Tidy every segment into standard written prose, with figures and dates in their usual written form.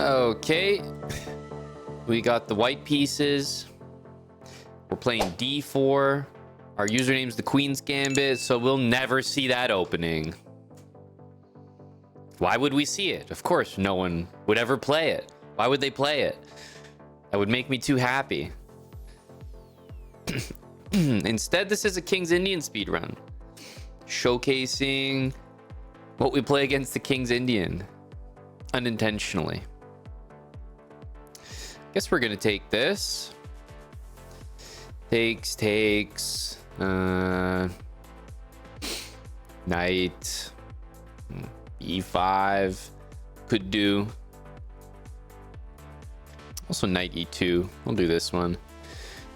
Okay, we got the white pieces. We're playing d4. Our username's the Queen's Gambit, so we'll never see that opening. Why would we see it? Of course, no one would ever play it. Why would they play it? That would make me too happy. Instead, this is a King's Indian speedrun, showcasing what we play against the King's Indian unintentionally. Guess we're gonna take this. Takes. Knight. E5 could do. Also knight e2. We'll do this one.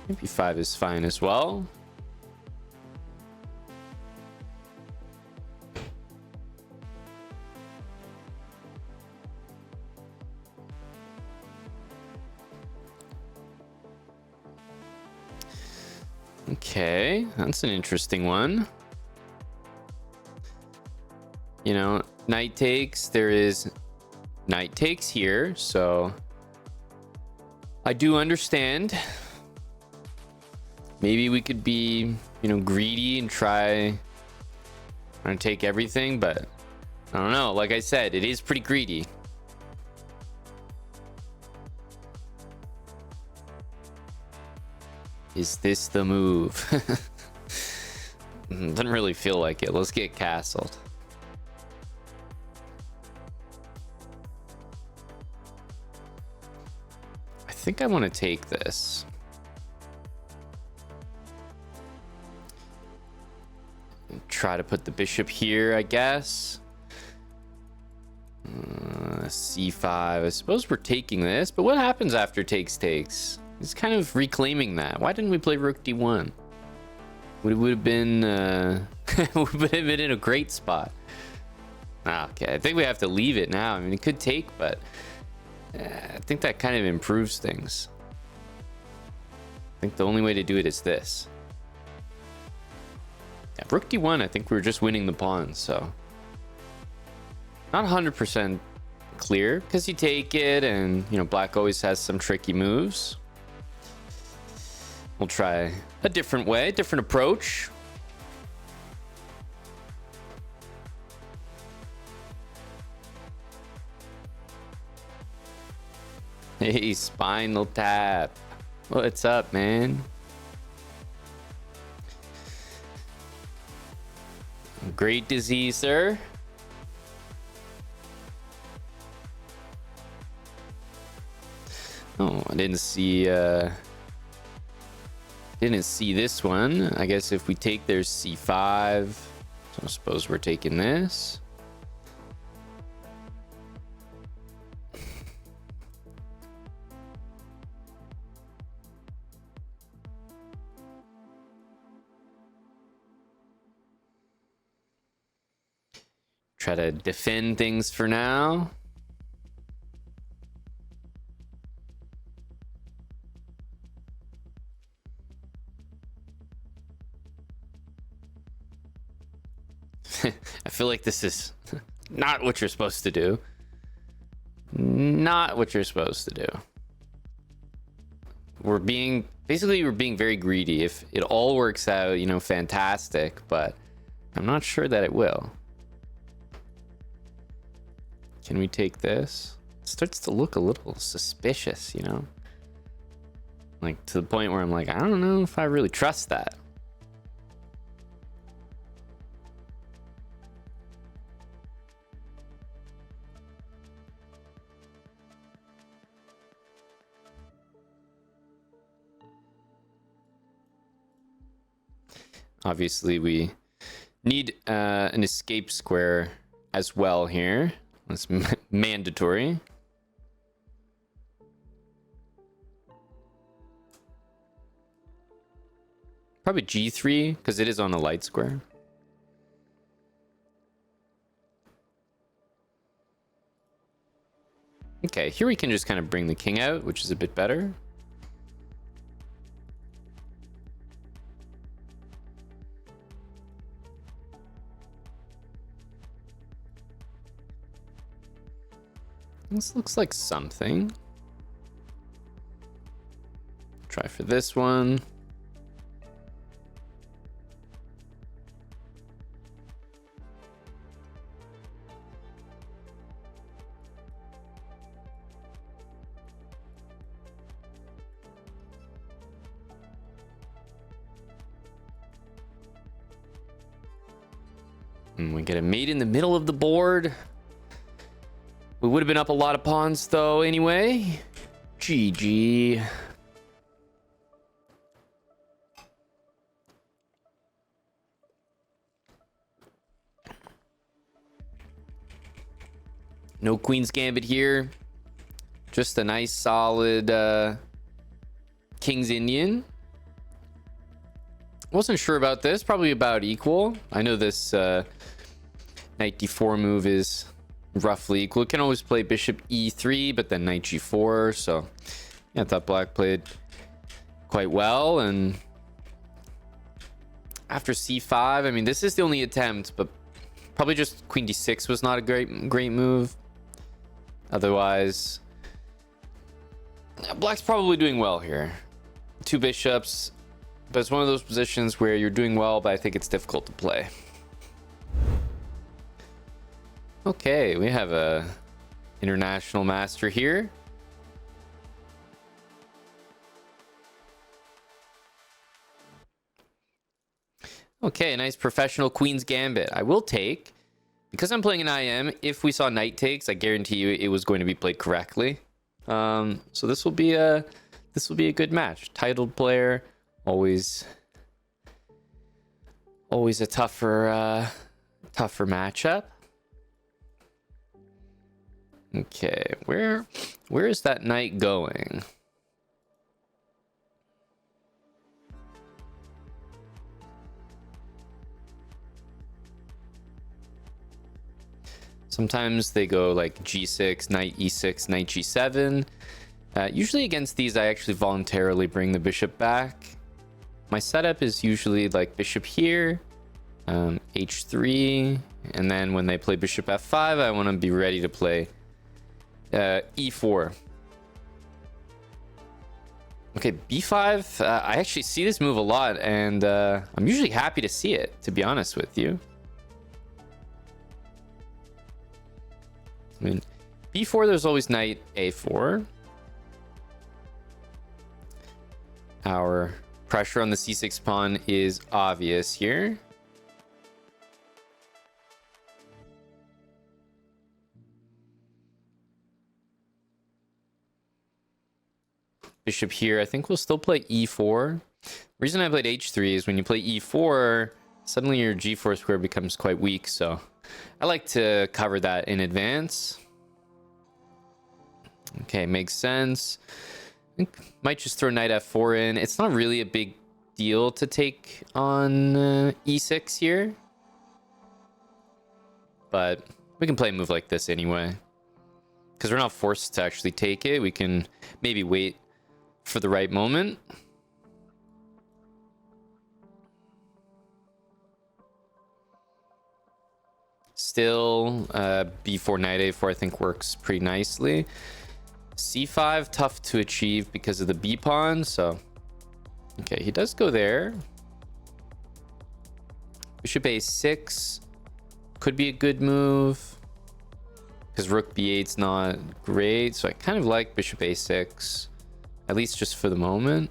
Maybe e5 is fine as well. Okay, that's an interesting one. You know, knight takes, there is knight takes here, so I do understand. Maybe we could be, you know, greedy and try to take everything, but I don't know. Like I said, it is pretty greedy. Is this the move? Doesn't really feel like it. Let's get castled. I think I want to take this. Try to put the bishop here, I guess. C5. I suppose we're taking this, but what happens after takes? It's kind of reclaiming that. Why didn't we play rook d1? Would have been would have been in a great spot. Okay, I think we have to leave it now. I mean, it could take, but I think that kind of improves things. I think the only way to do it is this. Yeah, rook d1, I think we were just winning the pawn, so not 100% clear, because you take it, and you know, black always has some tricky moves. We'll try a different way, different approach. Hey, Spinal Tap. What's up, man? Great disease, sir. Oh, I didn't see this one. I guess if we take their c5, so I suppose we're taking this. Try to defend things for now. I feel like this is not what you're supposed to do. Not what you're supposed to do. We're being very greedy. If it all works out, you know, fantastic, but I'm not sure that it will. Can we take this? It starts to look a little suspicious, you know? Like, to the point where I'm like, I don't know if I really trust that. Obviously, we need an escape square as well here. That's mandatory. Probably g3, because it is on a light square. Okay, here we can just kind of bring the king out, which is a bit better. This looks like something. Try for this one. And we get a mate in the middle of the board. We would have been up a lot of pawns though anyway. GG. No Queen's Gambit here. Just a nice solid King's Indian. Wasn't sure about this. Probably about equal. I know this knight d4 move is roughly equal. It can always play bishop e3, but then knight g4. So yeah, I thought black played quite well. And after c5, I mean, this is the only attempt, but probably just queen d6 was not a great move. Otherwise, black's probably doing well here. Two bishops, but it's one of those positions where you're doing well, but I think it's difficult to play. Okay, we have a international master here. Okay, a nice professional Queen's Gambit. I will take, because I'm playing an IM, if we saw knight takes, I guarantee you it was going to be played correctly. So this will be a good match. Titled player, always a tougher matchup. Okay, where is that knight going? Sometimes they go like g6, knight e6, knight g7. Usually against these, I actually voluntarily bring the bishop back. My setup is usually like bishop here, h3, and then when they play bishop f5, I want to be ready to play e4. Okay, b5. I actually see this move a lot, and I'm usually happy to see it, to be honest with you. I mean, b4, there's always knight a4. Our pressure on the c6 pawn is obvious here. Bishop here, I think we'll still play e4. The reason I played h3 is when you play e4, suddenly your g4 square becomes quite weak, so I like to cover that in advance. Okay, makes sense. I think might just throw knight f4 in. It's not really a big deal to take on e6 here, but we can play a move like this anyway because we're not forced to actually take it. We can maybe wait for the right moment. Still, b4 knight a4 I think works pretty nicely. c5 tough to achieve because of the b pawn, so okay, he does go there. Bishop a6 could be a good move because rook b8's not great, so I kind of like bishop a6, at least just for the moment.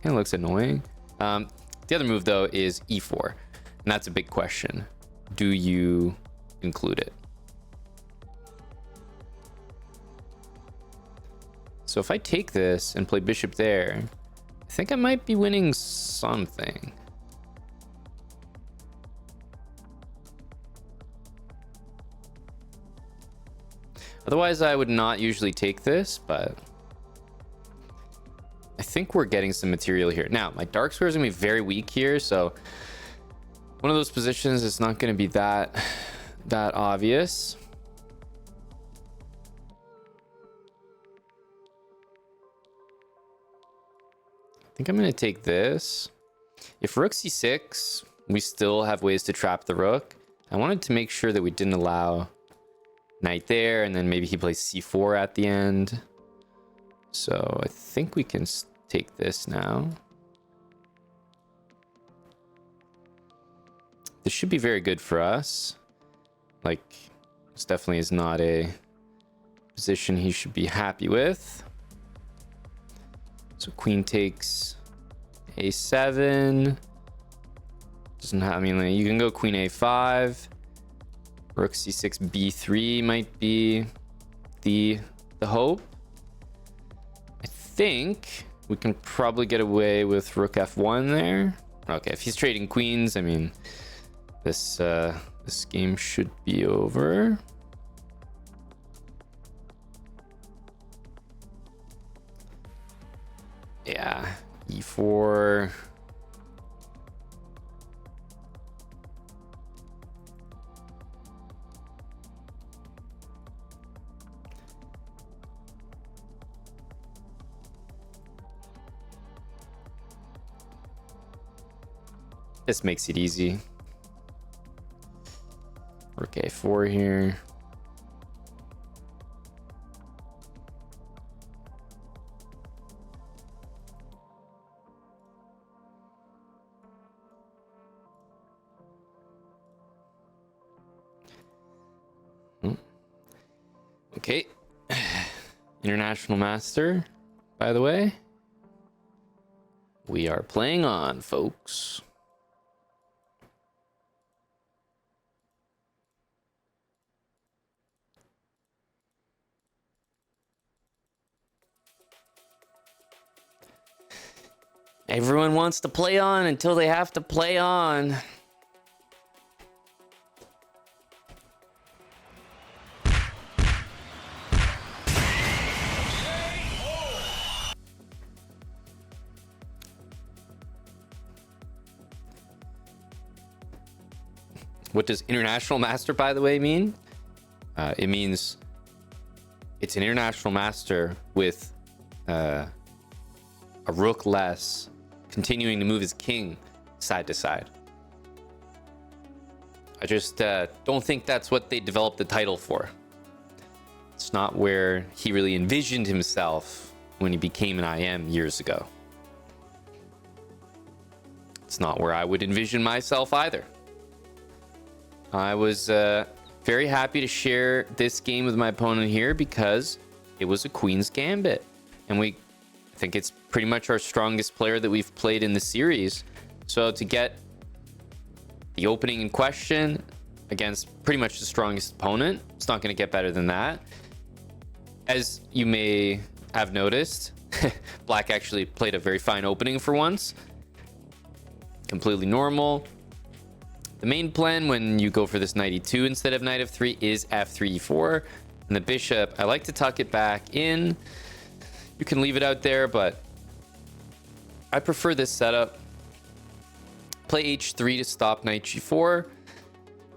Kind of looks annoying. The other move though is e4, and that's a big question. Do you include it? So if I take this and play bishop there, I think I might be winning something. Otherwise, I would not usually take this, but I think we're getting some material here. Now, my dark square is going to be very weak here, so one of those positions is not going to be that obvious. I think I'm going to take this. If rook c6, we still have ways to trap the rook. I wanted to make sure that we didn't allow knight there, and then maybe he plays c4 at the end. So I think we can take this now. This should be very good for us. Like, this definitely is not a position he should be happy with. So queen takes a7. Doesn't have, I mean, like, you can go queen a5. Rook c6 b3 might be the hope. I think we can probably get away with rook f1 there. Okay, if he's trading queens, I mean, this game should be over. Yeah, e4. This makes it easy. Rook a4 here. Okay. International Master, by the way. We are playing on, folks. Everyone wants to play on until they have to play on. What does International Master, by the way, mean? It means it's an International Master with a rook less, continuing to move his king side to side. I just don't think that's what they developed the title for. It's not where he really envisioned himself when he became an IM years ago. It's not where I would envision myself either. I was very happy to share this game with my opponent here because it was a Queen's Gambit. And I think it's pretty much our strongest player that we've played in the series. So to get the opening in question against pretty much the strongest opponent, it's not going to get better than that. As you may have noticed, Black actually played a very fine opening for once. Completely normal. The main plan when you go for this knight e2 instead of knight f3 is f3 e4. And the bishop, I like to tuck it back in. You can leave it out there, but I prefer this setup. Play h3 to stop knight g4,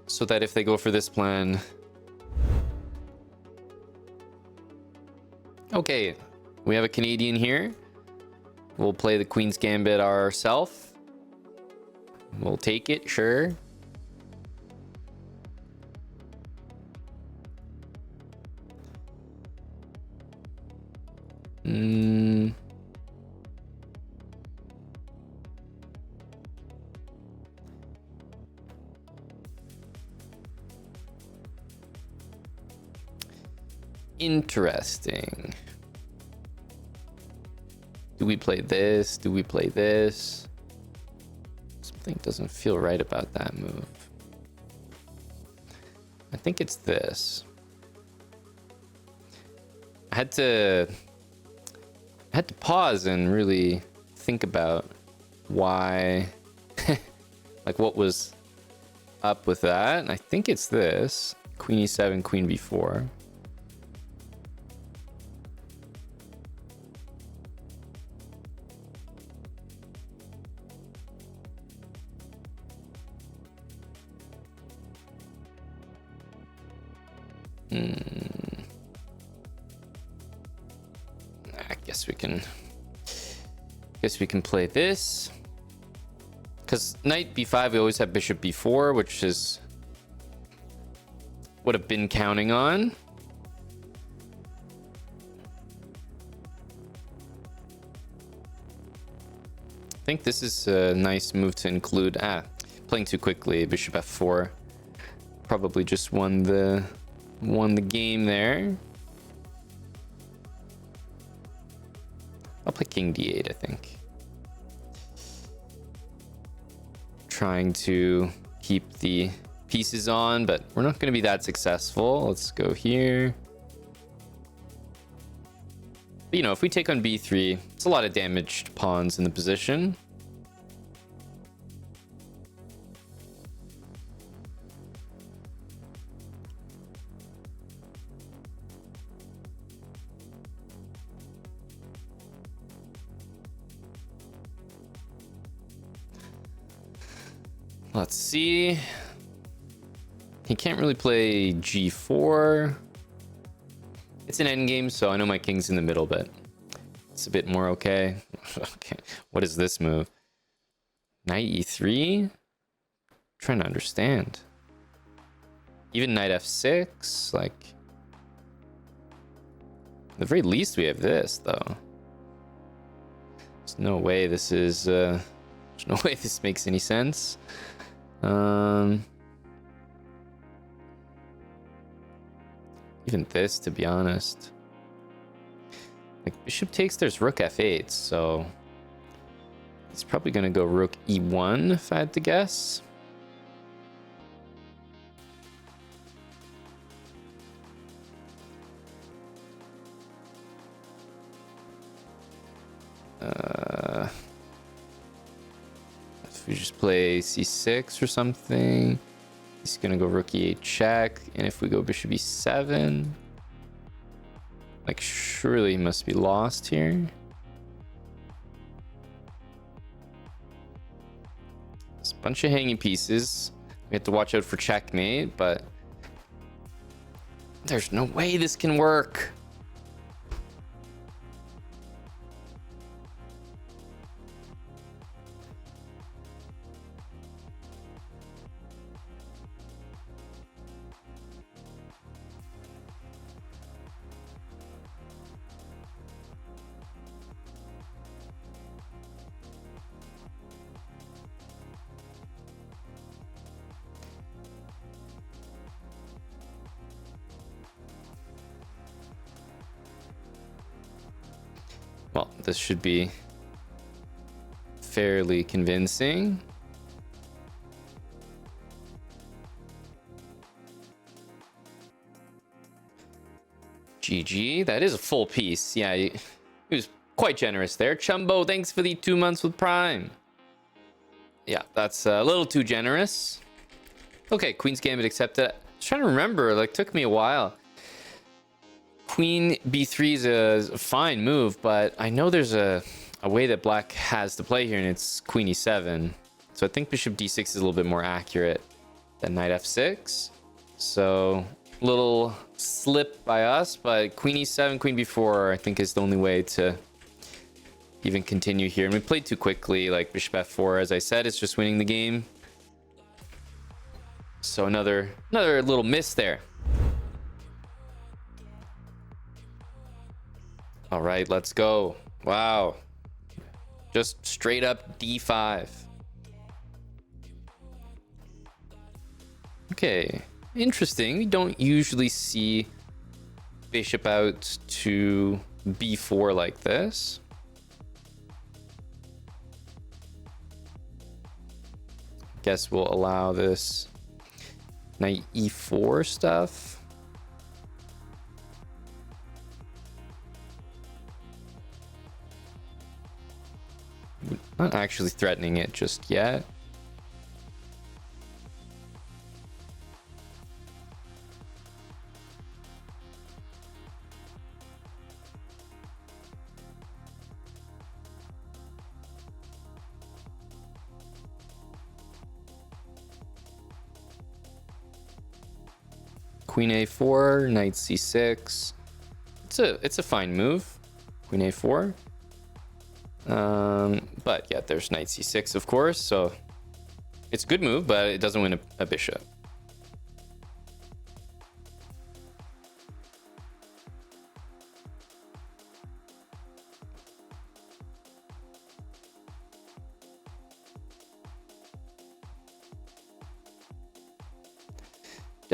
so that if they go for this plan... Okay, we have a Canadian here. We'll play the Queen's Gambit ourselves. We'll take it, sure. Interesting. Do we play this? Do we play this? Something doesn't feel right about that move. I think it's this. I had to pause and really think about why, like what was up with that. And I think it's this. Queen e7, queen b4. I guess we can play this. Because knight b5, we always have bishop b4, which is would have been counting on. I think this is a nice move to include. Playing too quickly. Bishop f4. Probably just won the game there. I'll play king d8, I think. Trying to keep the pieces on, but we're not going to be that successful. Let's go here. But, you know, if we take on b3, it's a lot of damaged pawns in the position. Let's see. He can't really play g4. It's an endgame, so I know my king's in the middle, but it's a bit more okay. Okay. What is this move? Knight e3? Trying to understand. Even knight f6, like. At the very least, we have this, though. There's no way this is. There's no way this makes any sense. Even this, to be honest. Like, bishop takes, there's rook f8, so he's probably gonna go rook e1 if I had to guess. If we just play c6 or something, he's gonna go rook e8 check, and if we go bishop e7, like, surely he must be lost here. There's a bunch of hanging pieces. We have to watch out for checkmate, but there's no way this can work. Well, this should be fairly convincing. GG. That is a full piece. Yeah, he was quite generous there. Chumbo, thanks for the 2 months with Prime. Yeah, that's a little too generous. Okay, Queen's Gambit accepted. I was trying to remember, like, took me a while. Queen b3 is a fine move, but I know there's a way that black has to play here, and it's queen e7. So I think bishop d6 is a little bit more accurate than knight f6. So little slip by us, but queen e7, queen b4, I think is the only way to even continue here. And we played too quickly, like bishop f4, as I said, it's just winning the game. So another little miss there. All right, let's go. Wow. Just straight up d5. Okay, interesting. We don't usually see bishop out to b4 like this. Guess we'll allow this knight e4 stuff. Not actually threatening it just yet. Queen a4, knight c6. It's a fine move. Queen a4. But yeah, there's knight c6, of course, so it's a good move, but it doesn't win a bishop.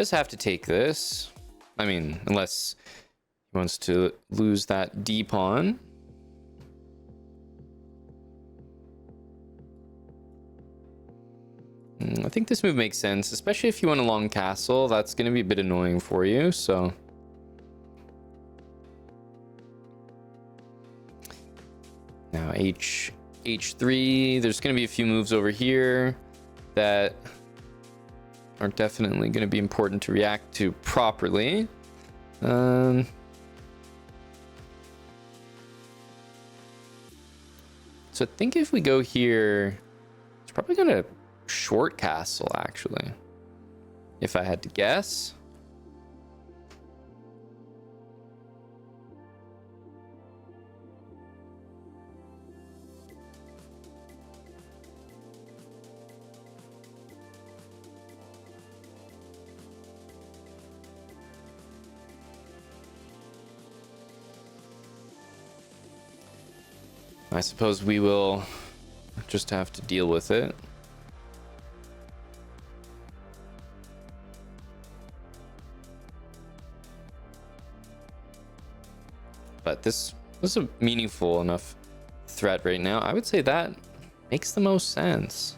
does have to take this. I mean, unless he wants to lose that D pawn. I think this move makes sense, especially if you want a long castle. That's going to be a bit annoying for you, so... Now H3, there's going to be a few moves over here that are definitely going to be important to react to properly. So I think if we go here, it's probably going to short castle, actually, if I had to guess. I suppose we will just have to deal with it. But this is a meaningful enough threat right now. I would say that makes the most sense.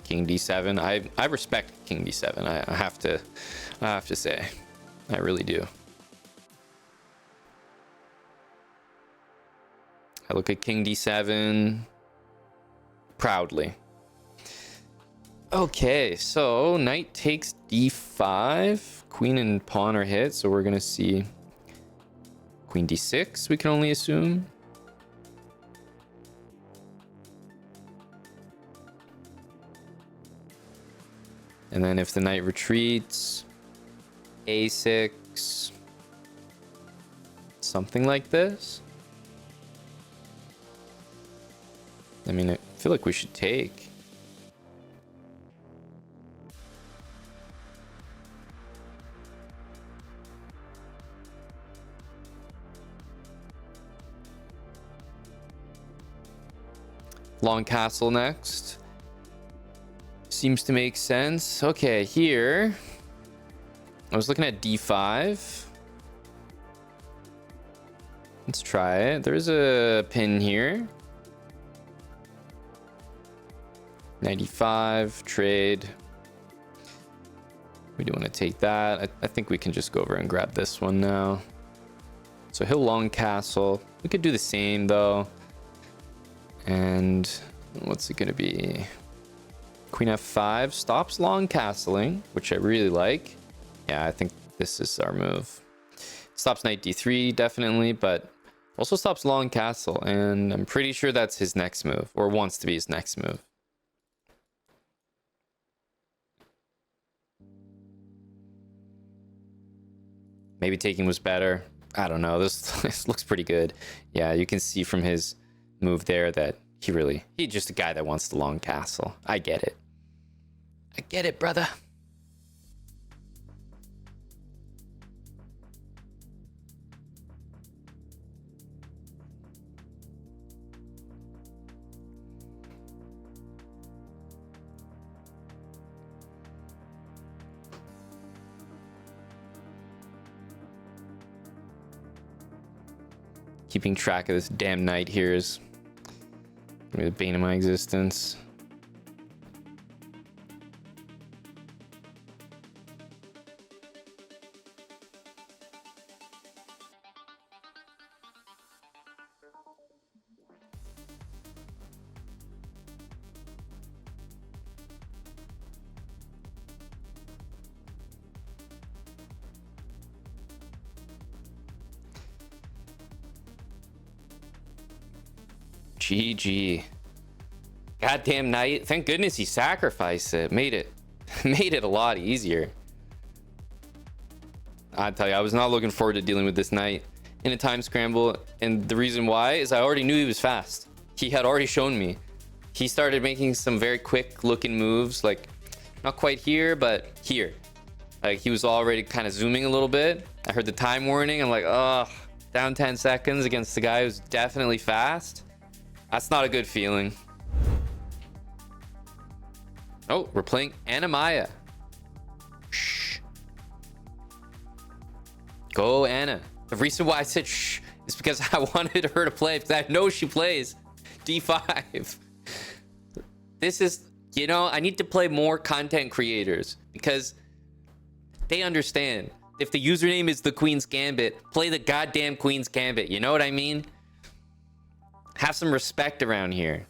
King d7. I respect King d7. I have to say, I really do. I look at King d7 proudly. Okay, so knight takes d5. Queen and pawn are hit, so we're gonna see queen d6. We can only assume. And then if the knight retreats, a6, something like this. I mean, I feel like we should take. Long castle next. Seems to make sense. Okay, here I was looking at d5. Let's try it. There's a pin here. 95 trade. We do want to take that. I think we can just go over and grab this one now. So he'll long castle. We could do the same though. And what's it gonna be? Queen f5 stops long castling, which I really like. Yeah, I think this is our move. Stops knight d3 definitely, but also stops long castle, and I'm pretty sure that's his next move, or wants to be his next move. Maybe taking was better. I don't know. This looks pretty good. Yeah, you can see from his move there that he's just a guy that wants the long castle. I get it. I get it, brother. Keeping track of this damn knight here is the bane of my existence. GG. Goddamn knight. Thank goodness he sacrificed it. Made it a lot easier. I tell you, I was not looking forward to dealing with this knight in a time scramble, and the reason why is I already knew he was fast. He had already shown me. He started making some very quick looking moves, like not quite here, but here. Like he was already kind of zooming a little bit. I heard the time warning. I'm like, oh, down 10 seconds against the guy who's definitely fast. That's not a good feeling. Oh, we're playing Anna. Shh. Go, Anna. The reason why I said shh is because I wanted her to play, because I know she plays D5. This is, you know, I need to play more content creators because they understand. If the username is the Queen's Gambit, play the goddamn Queen's Gambit. You know what I mean? Have some respect around here.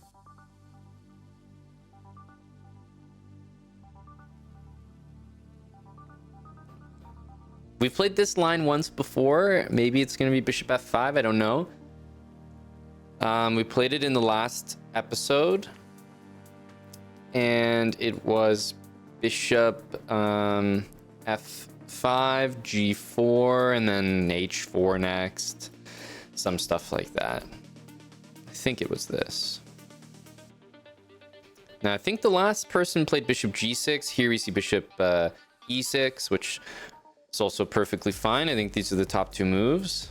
We've played this line once before. Maybe it's going to be bishop f5. I don't know. We played it in the last episode. And it was bishop f5, g4, and then h4 next. Some stuff like that. I think it was this. Now, I think the last person played bishop g6. Here we see bishop e6, which is also perfectly fine. I think these are the top two moves.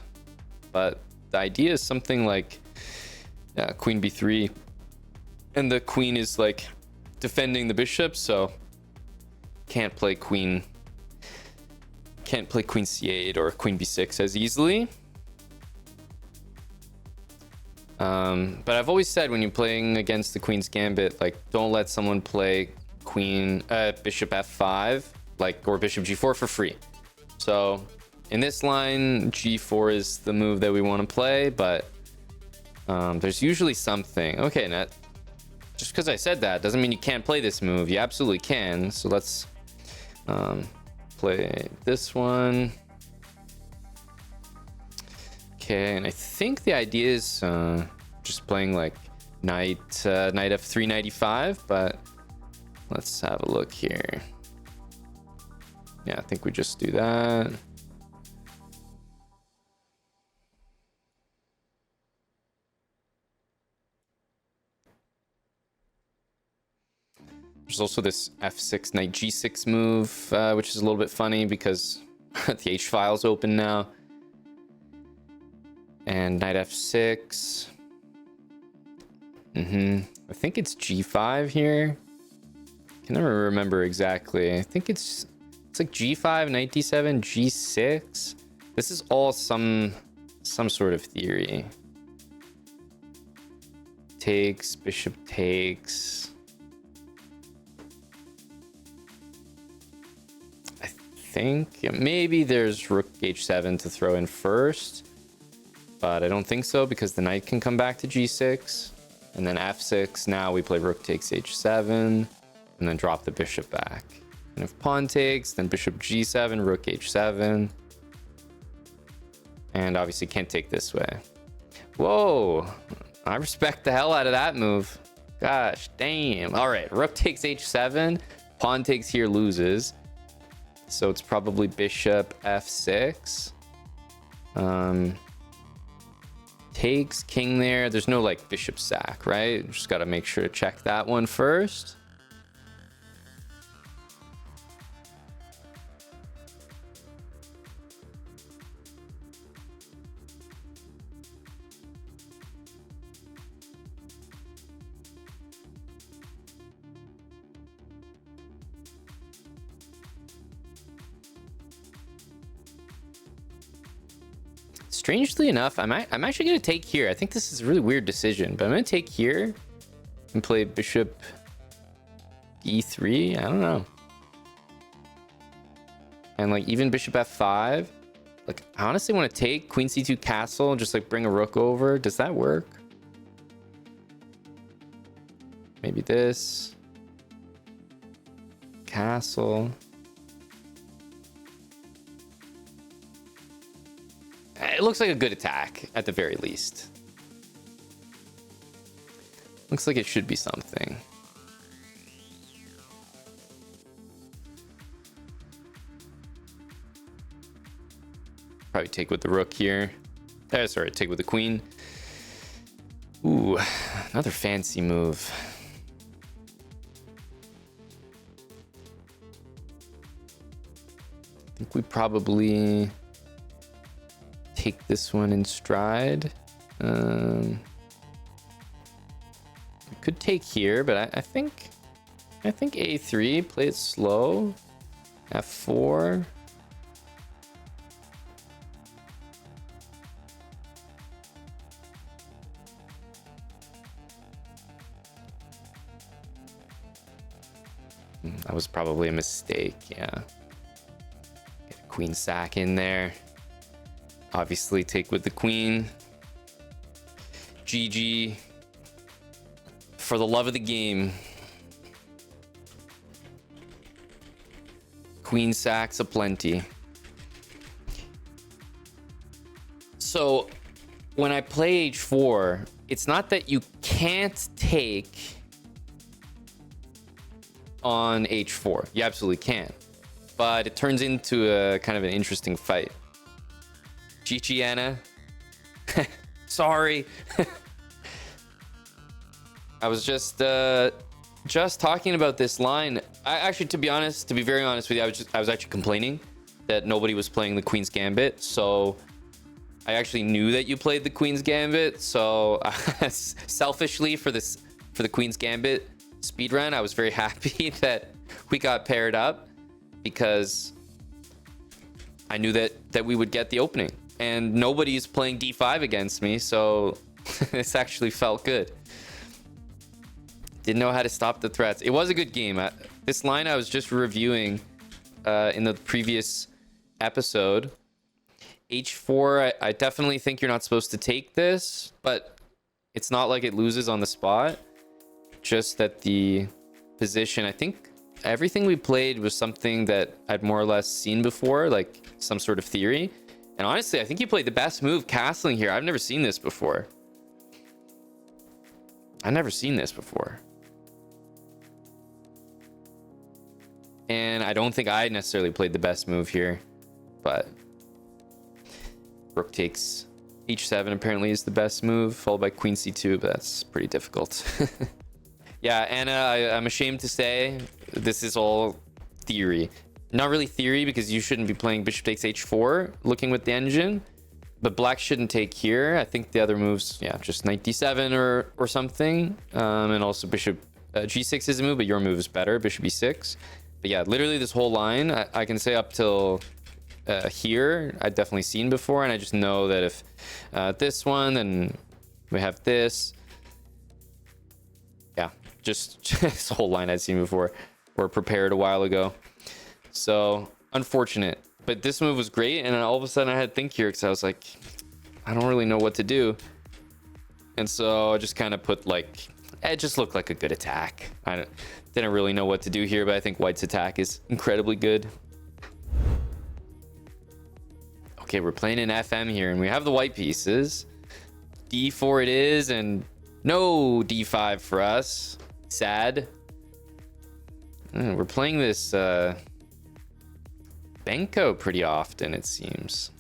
But the idea is something like queen b3. And the queen is like defending the bishop, so can't play queen c8 or queen b6 as easily. But I've always said when you're playing against the Queen's Gambit, like, don't let someone play bishop f5, like, or bishop g4 for free. So in this line, g4 is the move that we want to play, but there's usually something. Okay, Net. Just because I said that doesn't mean you can't play this move. You absolutely can. So let's play this one. Okay, and I think the idea is just playing like knight f3, knight e5, but let's have a look here. Yeah, I think we just do that. There's also this f6, knight g6 move, which is a little bit funny because the h file's open now. And knight f6. I think it's g5 here. I can never remember exactly. I think it's like g5, knight d7, g6. This is all some sort of theory. Takes, bishop takes. I think maybe there's rook h7 to throw in first. But I don't think so because the knight can come back to g6. And then f6. Now we play rook takes h7. And then drop the bishop back. And if pawn takes, then bishop g7, rook h7. And obviously can't take this way. Whoa. I respect the hell out of that move. Gosh, damn. All right, rook takes h7. Pawn takes here loses. So it's probably bishop f6. Takes king there. There's no like bishop sack, right? Just got to make sure to check that one first. Strangely enough, I'm actually going to take here. I think this is a really weird decision, but I'm going to take here and play bishop e3. I don't know. And like even bishop f5. Like I honestly want to take queen c2 castle and just like bring a rook over. Does that work? Maybe this. Castle. It looks like a good attack, at the very least. Looks like it should be something. Probably take with the rook here. Sorry, take with the queen. Ooh, another fancy move. I think we probably take this one in stride. We could take here, but I think a3, play it slow. f4. That was probably a mistake, yeah. Get a queen sack in there. Obviously take with the queen. GG. For the love of the game. Queen sacks aplenty. So when I play h4, it's not that you can't take on h4. You absolutely can. But it turns into a kind of an interesting fight. GG, Anna. Sorry. I was just talking about this line. I actually, to be very honest with you, I was actually complaining that nobody was playing the Queen's Gambit. So I actually knew that you played the Queen's Gambit. So selfishly for the Queen's Gambit speedrun, I was very happy that we got paired up because I knew that we would get the opening, and nobody's playing d5 against me, so this actually felt good. Didn't know how to stop the threats. It was a good game. This line I was just reviewing in the previous episode. h4, I definitely think you're not supposed to take this, but it's not like it loses on the spot. Just that the position, I think everything we played was something that I'd more or less seen before, like some sort of theory. And honestly, I think you played the best move castling here. I've never seen this before. And I don't think I necessarily played the best move here, but rook takes h7 apparently is the best move, followed by queen c2, but that's pretty difficult. Yeah, Anna, I'm ashamed to say this is all theory. Not really theory, because you shouldn't be playing bishop takes h4 looking with the engine, but black shouldn't take here. I think the other moves, yeah, just knight d7 or something. And also bishop g6 is a move, but your move is better, bishop e6. But yeah, literally this whole line, I can say up till here, I've definitely seen before, and I just know that if this one, then we have this. Yeah, just this whole line I'd seen before or prepared a while ago. So unfortunate, but this move was great, and then all of a sudden I had to think here because I was like, I don't really know what to do, and so I just kind of put like, it just looked like a good attack. I didn't really know what to do here, but I think white's attack is incredibly good. Okay, we're playing an FM here, and we have the white pieces. d4 it is, and no d5 for us. Sad. We're playing this Benko pretty often, it seems.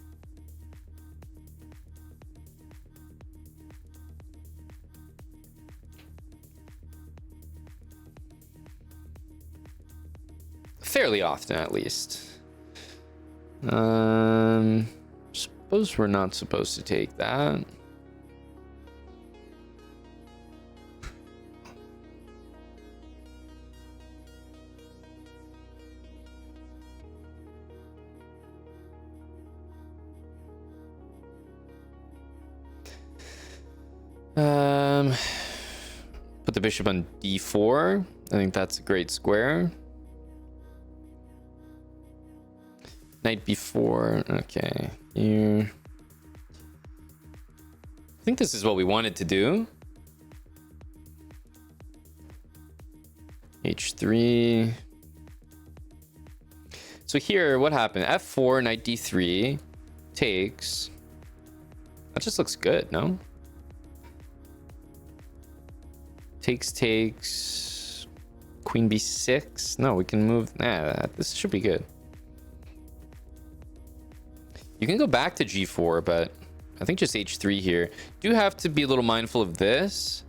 Fairly often, at least. Suppose we're not supposed to take that. Put the bishop on d4. I think that's a great square. Knight b4. Okay, here. I think this is what we wanted to do. h3. So here, what happened? f4, knight d3 takes. That just looks good, no? Takes. Queen b6. No, we can move. Nah, this should be good. You can go back to g4, but I think just h3 here. Do have to be a little mindful of this.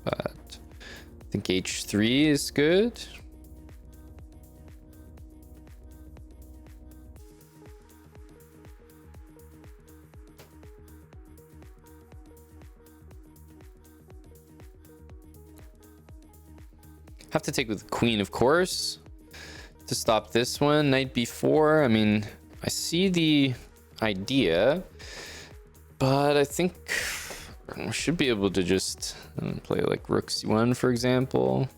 But I think h3 is good. Have to take with queen, of course, to stop this one. Knight b4. I mean, I see the idea, but I think I should be able to just play like rook c1, for example.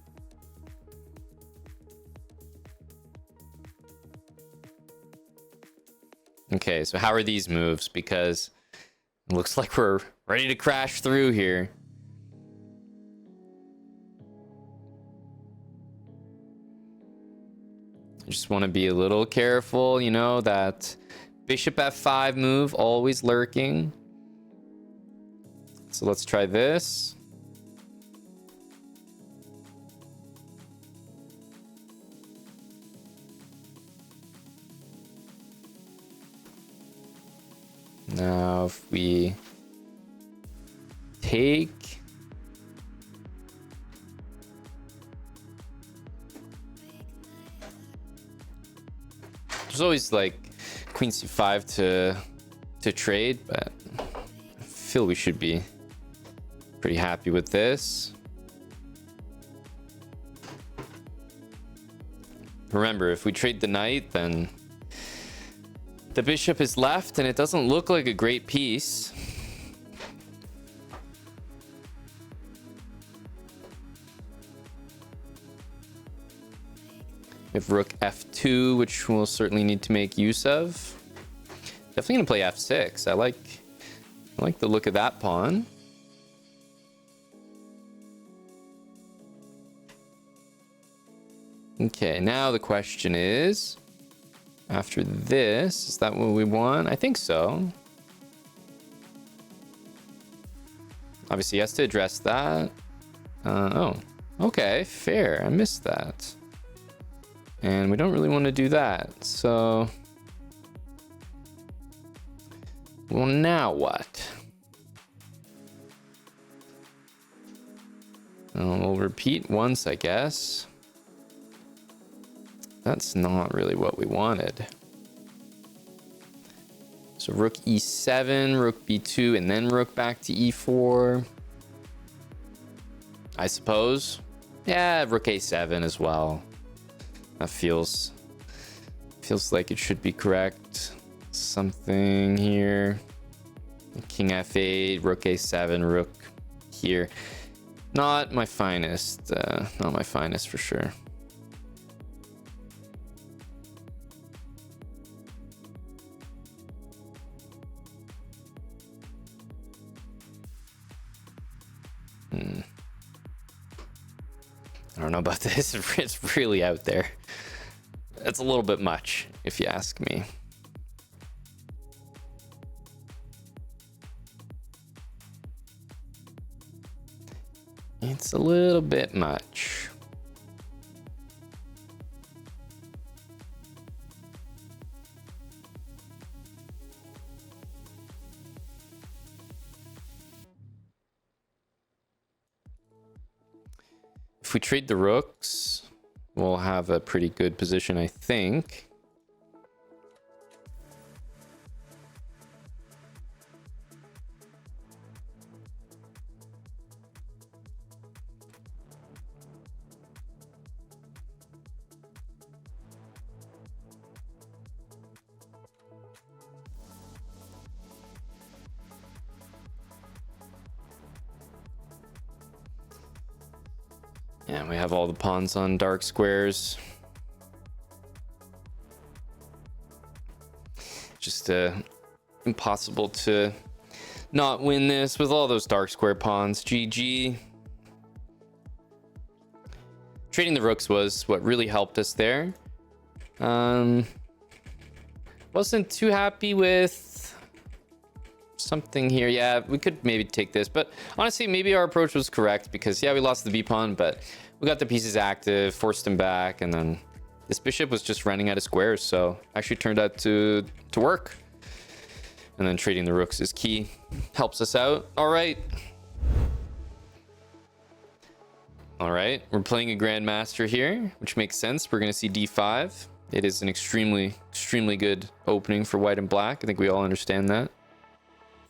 Okay, so how are these moves? Because it looks like we're ready to crash through here. I just want to be a little careful, you know, that bishop f5 move always lurking. So let's try this. Now if we take, there's always like queen c5 to trade, but I feel we should be pretty happy with this. Remember, if we trade the knight, then the bishop is left, and it doesn't look like a great piece. We have rook f2, which we'll certainly need to make use of. Definitely gonna play f6. I like the look of that pawn. Okay, now the question is, after this, is that what we want? I think so. Obviously, he has to address that. Oh, okay, fair. I missed that. And we don't really want to do that. So, well, now what? We'll repeat once, I guess. That's not really what we wanted. So rook e7, rook b2, and then rook back to e4. I suppose. Yeah, rook a7 as well. That feels like it should be correct. Something here. King f8, rook a7, rook here. Not my finest. Not my finest for sure. I don't know about this. It's really out there. It's a little bit much, if you ask me. It's a little bit much. If we trade the rooks, we'll have a pretty good position, I think. Yeah, we have all the pawns on dark squares. Just impossible to not win this with all those dark square pawns. GG. Trading the rooks was what really helped us there. Wasn't too happy with something here. Yeah, we could maybe take this, but honestly, maybe our approach was correct because yeah, we lost the b pawn, but we got the pieces active, forced him back, and then this bishop was just running out of squares, so actually turned out to work. And then trading the rooks is key, helps us out. All right, we're playing a grandmaster here, which makes sense. We're gonna see d5. It is an extremely good opening for white and black. I think we all understand that.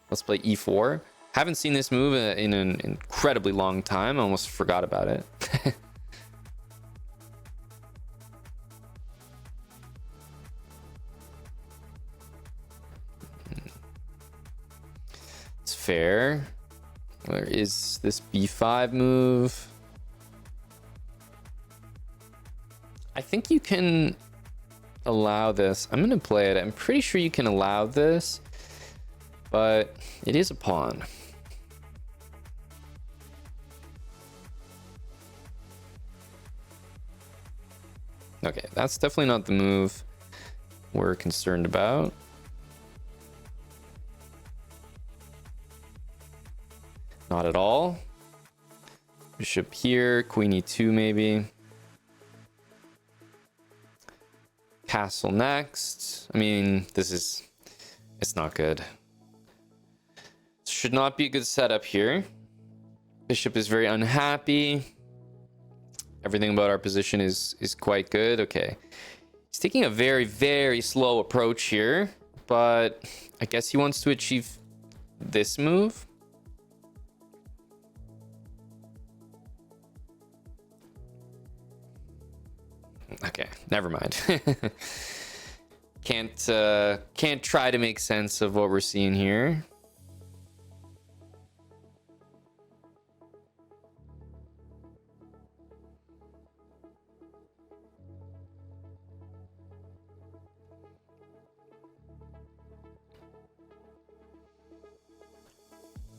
Let's play e4. Haven't seen this move in an incredibly long time. I almost forgot about it. fair. Where is this b5 move? I think you can allow this. I'm gonna play it. I'm pretty sure you can allow this, but it is a pawn. Okay, that's definitely not the move we're concerned about. Not at all. Bishop here, queen e2 maybe. Castle next. I mean, it's not good. Should not be a good setup here. Bishop is very unhappy. Everything about our position is quite good. Okay. He's taking a very, very slow approach here, but I guess he wants to achieve this move. Okay, never mind. Can't try to make sense of what we're seeing here.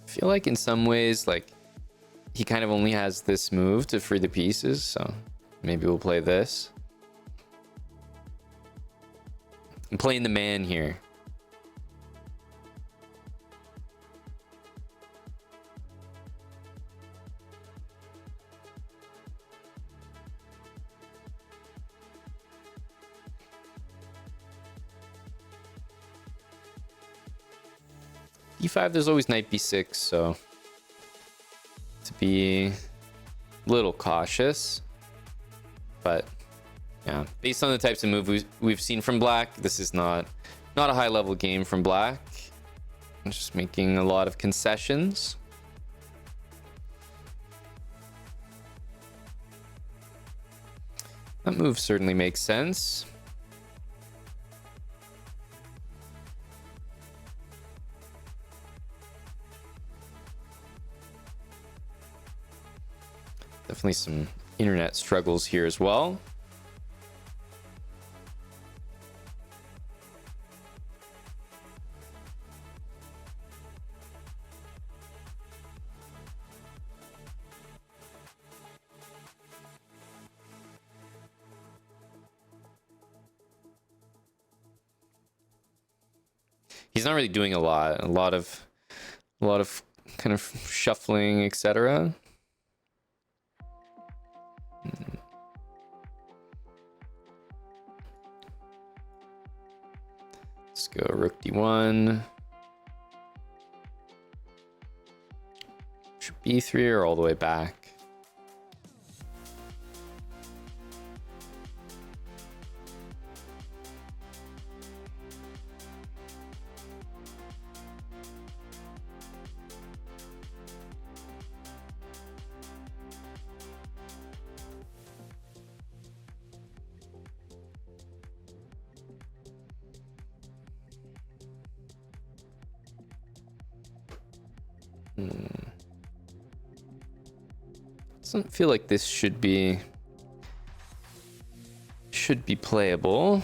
I feel like in some ways, like, he kind of only has this move to free the pieces, so maybe we'll play this. I'm playing the man here. e5, there's always knight b6, so to be a little cautious. But yeah, based on the types of moves we've seen from black, this is not a high level game from black. I'm just making a lot of concessions. That move certainly makes sense. Definitely some internet struggles here as well. He's not really doing a lot of kind of shuffling, etc. Let's go rook d1. Should b3 or all the way back. Doesn't feel like this should be playable.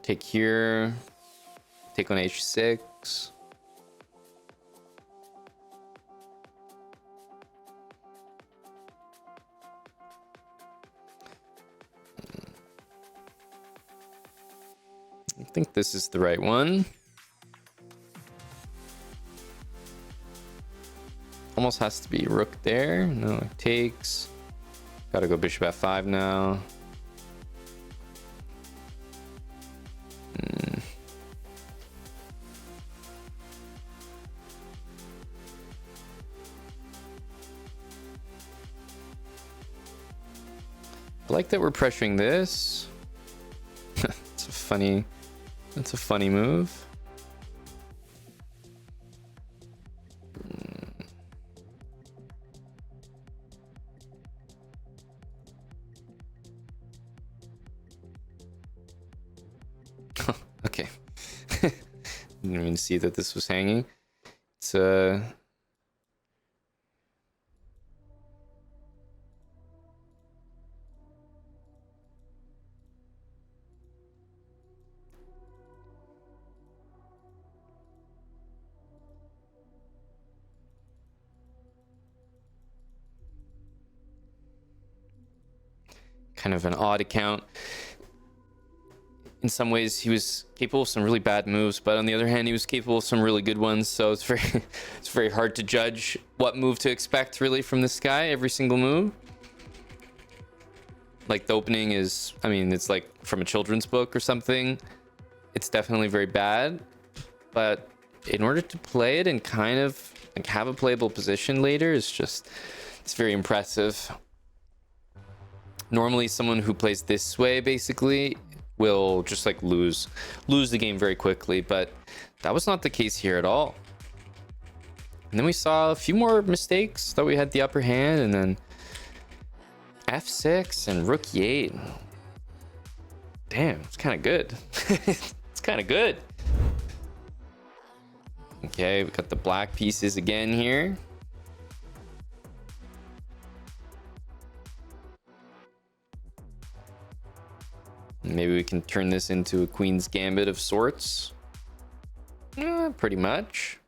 Take here, take on h6. I think this is the right one. Almost has to be rook there. No, it takes. Gotta go bishop f5 now. I like that we're pressuring this. It's a funny, that's a funny move. Okay. Didn't even see that this was hanging. It's kind of an odd account. In some ways, he was capable of some really bad moves, but on the other hand, he was capable of some really good ones. So it's very hard to judge what move to expect really from this guy. Every single move. Like the opening is, I mean, it's like from a children's book or something. It's definitely very bad, but in order to play it and kind of like have a playable position later, it's very impressive. Normally, someone who plays this way basically will just like lose the game very quickly, but that was not the case here at all. And then we saw a few more mistakes. Thought we had the upper hand, and then f6 and rook e8. Damn, it's kind of good. It's kind of good. Okay, we got the black pieces again here. Maybe we can turn this into a queen's gambit of sorts. Pretty much.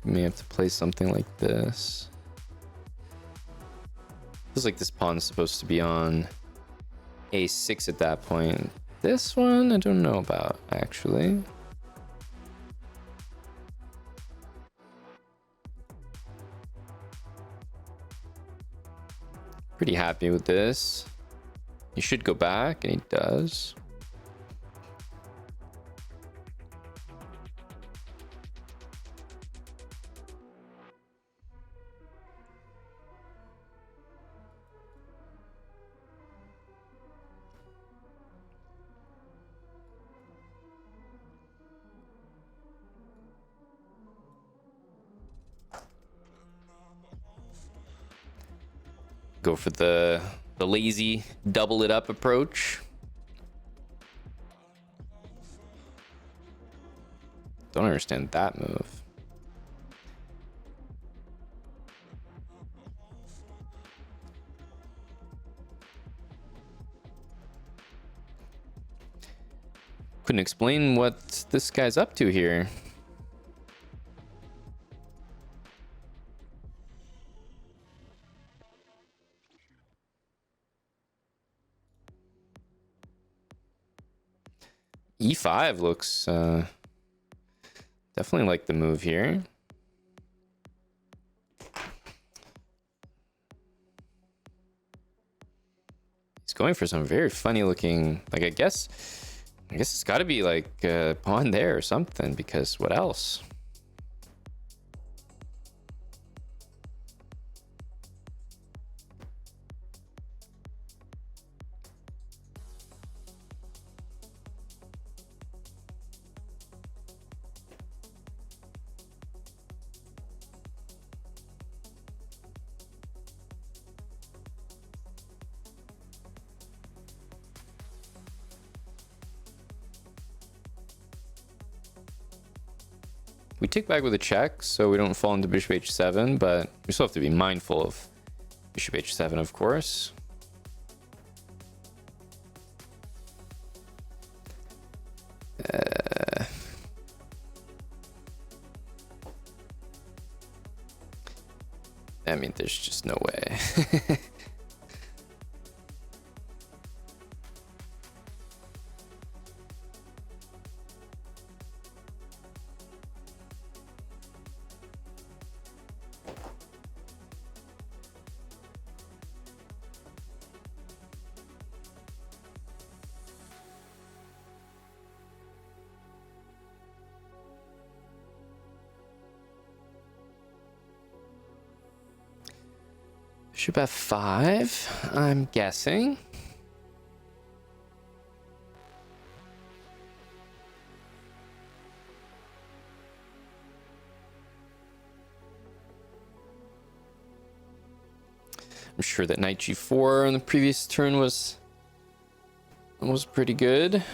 May have to play something like this. Feels like this pawn's supposed to be on a6 at that point. This one, I don't know about, actually. Pretty happy with this. He should go back, and he does. Go for the lazy double it up approach. Don't understand that move. Couldn't explain what this guy's up to here. E5 looks definitely like the move here. He's going for some very funny looking, like I guess it's got to be like a pawn there or something, because what else? We take back with a check, so we don't fall into bishop h7, but we still have to be mindful of bishop h7, of course. I mean, there's just no way. Bishop f5, I'm guessing. I'm sure that knight g4 on the previous turn was pretty good.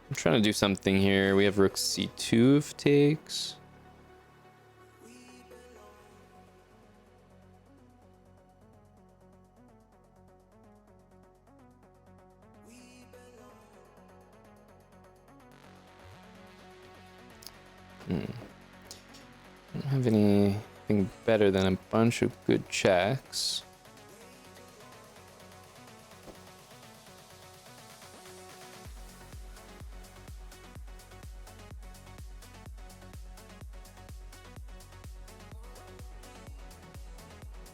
I'm trying to do something here. We have rook c2 if takes. I don't have anything better than a bunch of good checks.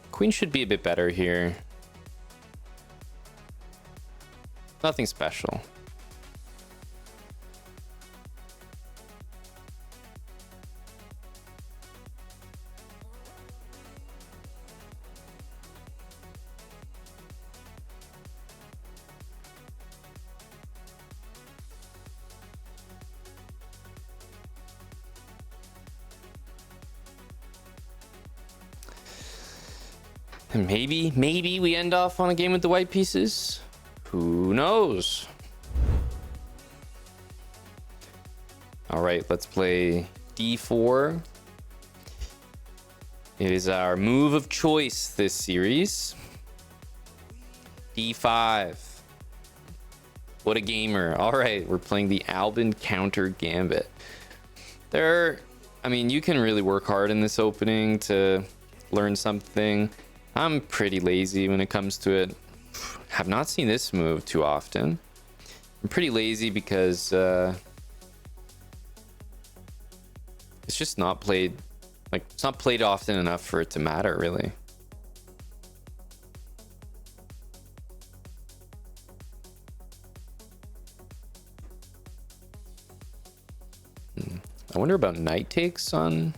Queen should be a bit better here. Nothing special. And maybe we end off on a game with the white pieces. Who knows? All right, let's play d4. It is our move of choice this series. d5. What a gamer. All right, we're playing the Albin counter gambit. I mean, you can really work hard in this opening to learn something. I'm pretty lazy when it comes to it. Have not seen this move too often. I'm pretty lazy because it's just not played, like, it's not played often enough for it to matter, really. I wonder about knight takes on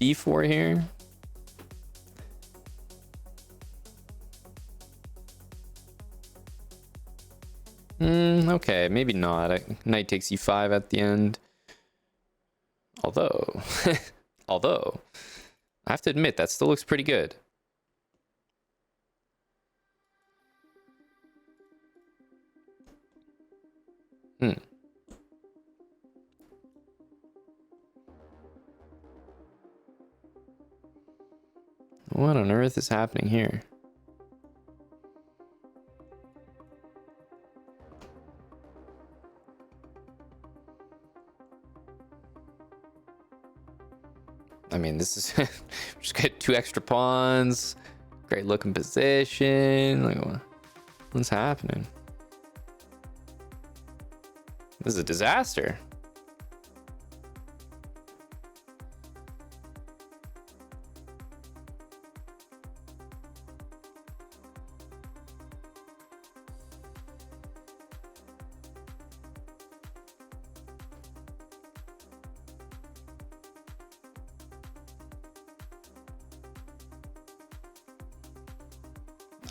d4 here. Okay, maybe not. Knight takes e5 at the end. Although, I have to admit that still looks pretty good. What on earth is happening here? I mean, this is just get 2 extra pawns, great looking position. Like, what's happening? This is a disaster.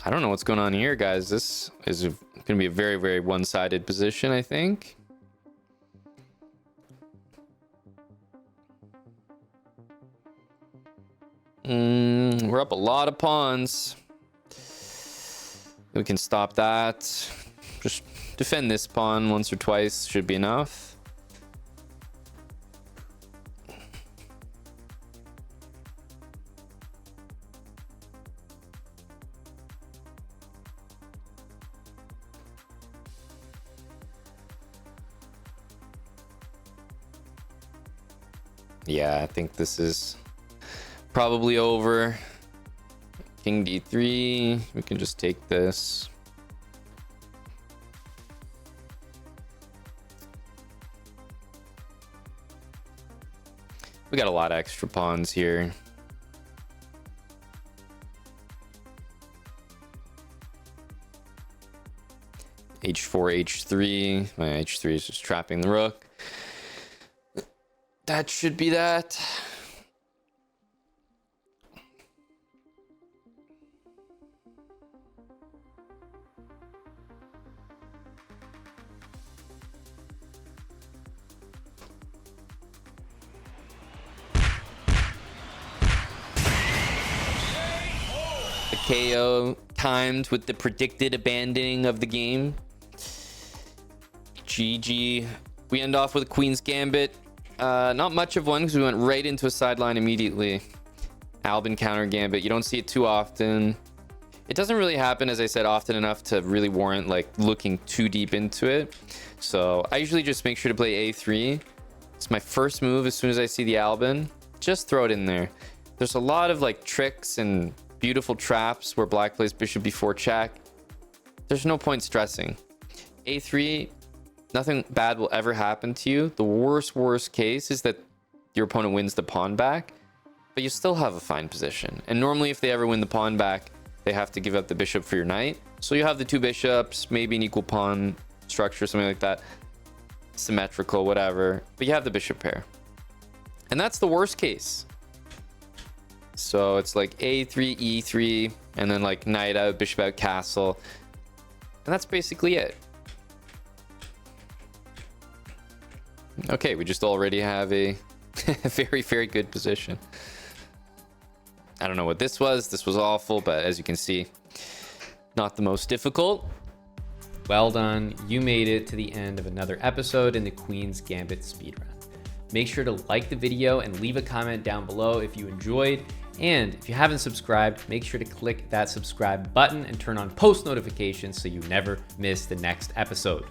I don't know what's going on here, guys. This is going to be a very, very one-sided position, I think. We're up a lot of pawns. We can stop that. Just defend this pawn once or twice should be enough. Yeah, I think this is probably over. King d3. We can just take this. We got a lot of extra pawns here. h4, h3. My h3 is just trapping the rook. That should be that. The KO timed with the predicted abandoning of the game. GG. We end off with a Queen's Gambit. Not much of one because we went right into a sideline immediately. Albin counter Gambit. You don't see it too often. It doesn't really happen, as I said, often enough to really warrant like looking too deep into it. So I usually just make sure to play a3. It's my first move as soon as I see the Albin. Just throw it in there. There's a lot of like tricks and beautiful traps where black plays bishop b4 check. There's no point stressing. a3, nothing bad will ever happen to you. The worst case is that your opponent wins the pawn back, but you still have a fine position. And normally if they ever win the pawn back, they have to give up the bishop for your knight. So you have the two bishops, maybe an equal pawn structure, something like that. Symmetrical, whatever. But you have the bishop pair. And that's the worst case. So it's like a3, e3, and then like knight out, bishop out, castle. And that's basically it. Okay, we just already have a very, very good position. I don't know what this was. This was awful, but as you can see, not the most difficult. Well done. You made it to the end of another episode in the Queen's Gambit speedrun. Make sure to like the video and leave a comment down below if you enjoyed. And if you haven't subscribed, make sure to click that subscribe button and turn on post notifications so you never miss the next episode.